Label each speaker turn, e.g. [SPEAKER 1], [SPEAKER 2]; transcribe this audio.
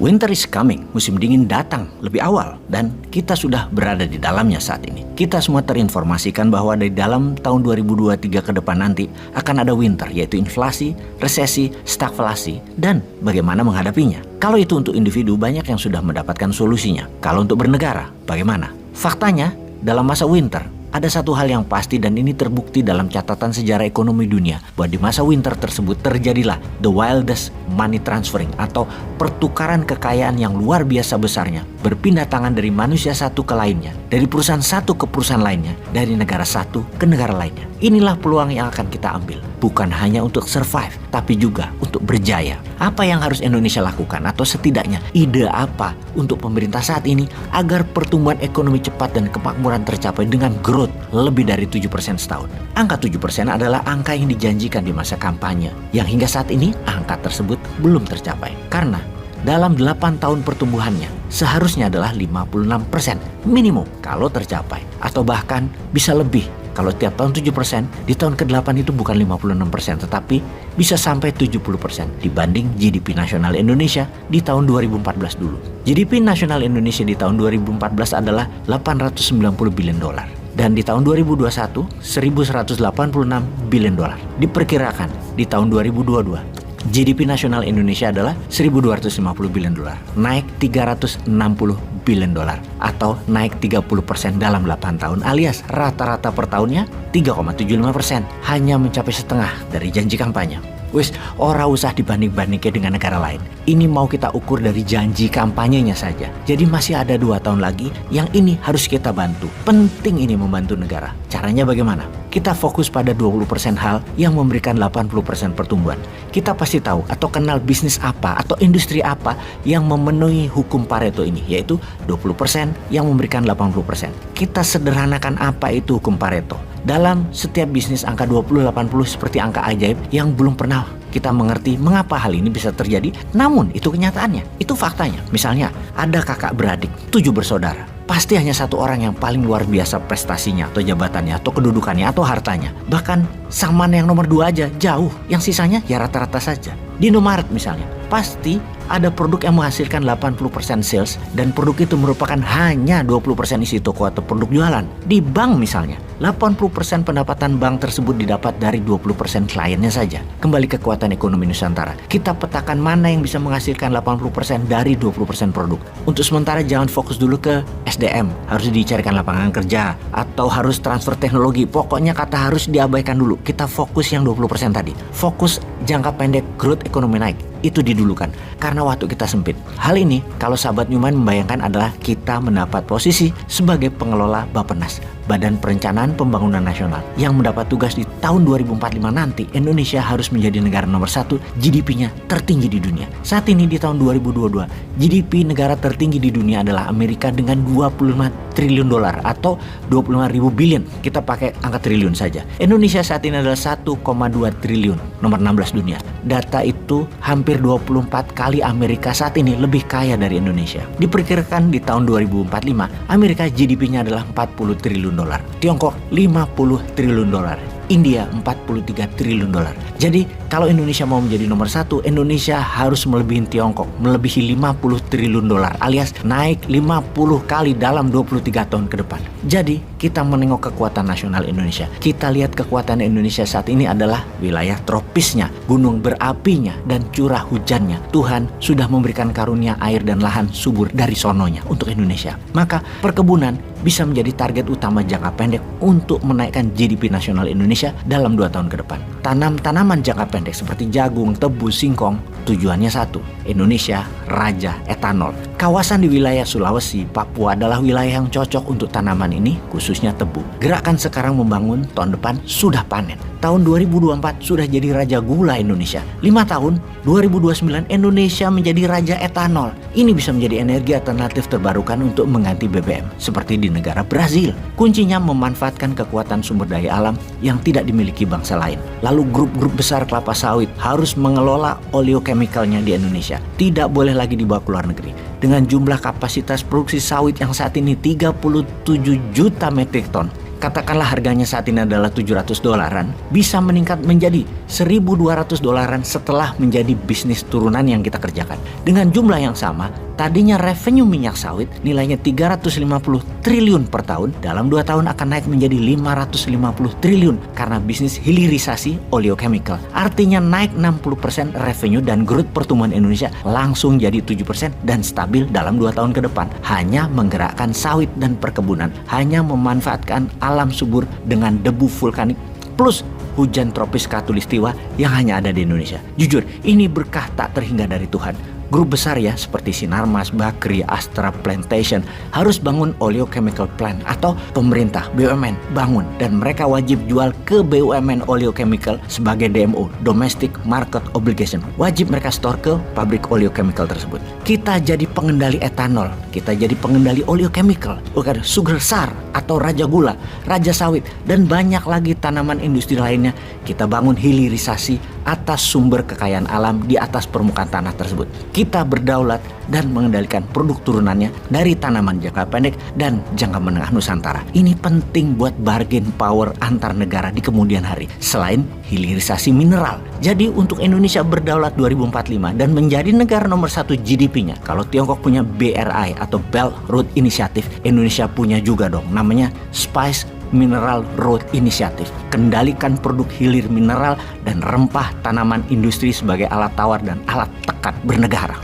[SPEAKER 1] Winter is coming, musim dingin datang lebih awal dan kita sudah berada di dalamnya saat ini. Kita semua terinformasikan bahwa di dalam tahun 2023 ke depan nanti akan ada winter, yaitu inflasi, resesi, stagflasi, dan bagaimana menghadapinya. Kalau itu untuk individu, banyak yang sudah mendapatkan solusinya. Kalau untuk bernegara, bagaimana? Faktanya, dalam masa winter, ada satu hal yang pasti dan ini terbukti dalam catatan sejarah ekonomi dunia bahwa di masa winter tersebut terjadilah the wildest money transferring atau pertukaran kekayaan yang luar biasa besarnya berpindah tangan dari manusia satu ke lainnya, dari perusahaan satu ke perusahaan lainnya, dari negara satu ke negara lainnya. Inilah peluang yang akan kita ambil, bukan hanya untuk survive tapi juga untuk berjaya. Apa yang harus Indonesia lakukan atau setidaknya ide apa untuk pemerintah saat ini agar pertumbuhan ekonomi cepat dan kemakmuran tercapai dengan growth lebih dari 7% setahun. Angka 7% adalah angka yang dijanjikan di masa kampanye, yang hingga saat ini angka tersebut belum tercapai. Karena dalam 8 tahun pertumbuhannya seharusnya adalah 56% minimum kalau tercapai, atau bahkan bisa lebih. Kalau tiap tahun 7%, di tahun ke-8 itu bukan 56%, tetapi bisa sampai 70% dibanding GDP nasional Indonesia di tahun 2014 dulu. GDP nasional Indonesia di tahun 2014 adalah 890 billion dolar. Dan di tahun 2021, 1.186 billion dolar. Diperkirakan di tahun 2022, GDP nasional Indonesia adalah 1.250 billion dolar, naik 360 billion dolar atau naik 30% dalam 8 tahun, alias rata-rata per tahunnya 3,75%, hanya mencapai setengah dari janji kampanye. Wis, ora usah dibanding-bandingkan dengan negara lain. Ini mau kita ukur dari janji kampanyenya saja. Jadi masih ada 2 tahun lagi yang ini harus kita bantu. Penting ini membantu negara. Caranya bagaimana? Kita fokus pada 20% hal yang memberikan 80% pertumbuhan. Kita pasti tahu atau kenal bisnis apa atau industri apa yang memenuhi hukum Pareto ini, yaitu 20% yang memberikan 80%. Kita sederhanakan apa itu hukum Pareto. Dalam setiap bisnis angka 20-80 seperti angka ajaib yang belum pernah kita mengerti mengapa hal ini bisa terjadi. Namun itu kenyataannya, itu faktanya. Misalnya ada kakak beradik, 7 bersaudara. Pasti hanya satu orang yang paling luar biasa prestasinya atau jabatannya atau kedudukannya atau hartanya. Bahkan sang mana yang nomor 2 aja jauh, yang sisanya ya rata-rata saja. Di Indomaret misalnya, pasti ada produk yang menghasilkan 80% sales dan produk itu merupakan hanya 20% isi toko atau produk jualan. Di bank misalnya, 80% pendapatan bank tersebut didapat dari 20% kliennya saja. Kembali ke kekuatan ekonomi Nusantara. Kita petakan mana yang bisa menghasilkan 80% dari 20% produk. Untuk sementara jangan fokus dulu ke SDM, harus dicarikan lapangan kerja atau harus transfer teknologi. Pokoknya kata harus diabaikan dulu. Kita fokus yang 20% tadi. Fokus jangka pendek growth ekonomi naik. Itu didulukan karena waktu kita sempit. Hal ini kalau sahabat Newman membayangkan adalah kita mendapat posisi sebagai pengelola Bappenas, Badan Perencanaan Pembangunan Nasional, yang mendapat tugas di tahun 2045 nanti Indonesia harus menjadi negara nomor 1 GDP-nya tertinggi di dunia. Saat ini di tahun 2022 GDP negara tertinggi di dunia adalah Amerika dengan 25 triliun dolar atau 25.000 billion. Kita pakai angka triliun saja. Indonesia saat ini adalah 1,2 triliun, nomor 16 dunia. Data itu hampir 24 kali Amerika saat ini lebih kaya dari Indonesia. Diperkirakan di tahun 2045 Amerika GDP-nya adalah 40 triliun dolar, Tiongkok 50 triliun dolar, India 43 triliun dolar. Jadi kalau Indonesia mau menjadi nomor 1, Indonesia harus melebihi Tiongkok, melebihi 50 triliun dolar, alias naik 50 kali dalam 23 tahun ke depan. Jadi kita menengok kekuatan nasional Indonesia. Kita lihat kekuatan Indonesia saat ini adalah wilayah tropisnya, gunung berapinya, dan curah hujannya. Tuhan sudah memberikan karunia air dan lahan subur dari sononya untuk Indonesia. Maka perkebunan bisa menjadi target utama jangka pendek untuk menaikkan GDP nasional Indonesia dalam 2 tahun ke depan. Tanam tanaman jangka pendek seperti jagung, tebu, singkong, tujuannya satu, Indonesia raja etanol. Kawasan di wilayah Sulawesi, Papua adalah wilayah yang cocok untuk tanaman ini, khususnya tebu. Gerakan sekarang membangun, tahun depan sudah panen. Tahun 2024 sudah jadi raja gula Indonesia. 5 tahun, 2029 Indonesia menjadi raja etanol. Ini bisa menjadi energi alternatif terbarukan untuk mengganti BBM, seperti di negara Brazil. Kuncinya memanfaatkan kekuatan sumber daya alam yang tidak dimiliki bangsa lain. Lalu grup-grup besar kelapa sawit harus mengelola oleochemicalnya di Indonesia. Tidak boleh lagi dibawa ke luar negeri. Dengan jumlah kapasitas produksi sawit yang saat ini 37 juta metrik ton, katakanlah harganya saat ini adalah $700, bisa meningkat menjadi $1.200 setelah menjadi bisnis turunan yang kita kerjakan. Dengan jumlah yang sama, tadinya revenue minyak sawit nilainya 350 triliun per tahun, dalam 2 tahun akan naik menjadi 550 triliun karena bisnis hilirisasi oleochemical. Artinya naik 60% revenue dan growth pertumbuhan Indonesia langsung jadi 7% dan stabil dalam 2 tahun ke depan. Hanya menggerakkan sawit dan perkebunan, hanya memanfaatkan alam subur dengan debu vulkanik plus hujan tropis khatulistiwa yang hanya ada di Indonesia. Jujur, ini berkah tak terhingga dari Tuhan. Grup besar ya seperti Sinarmas, Bakri, Astra Plantation harus bangun oleochemical plant atau pemerintah BUMN bangun dan mereka wajib jual ke BUMN oleochemical sebagai DMO, Domestic Market Obligation. Wajib mereka store ke pabrik oleochemical tersebut. Kita jadi pengendali etanol, kita jadi pengendali oleochemical, bukan sugar sar atau raja gula, raja sawit dan banyak lagi tanaman industri lainnya. Kita bangun hilirisasi atas sumber kekayaan alam di atas permukaan tanah tersebut. Kita berdaulat dan mengendalikan produk turunannya dari tanaman jangka pendek dan jangka menengah Nusantara. Ini penting buat bargain power antar negara di kemudian hari. Selain hilirisasi mineral. Jadi untuk Indonesia berdaulat 2045 dan menjadi negara nomor 1 GDP-nya. Kalau Tiongkok punya BRI atau Belt Road Initiative, Indonesia punya juga dong. Namanya Spice Mineral Road Initiative. Kendalikan produk hilir mineral dan rempah tanaman industri sebagai alat tawar dan alat tekat bernegara.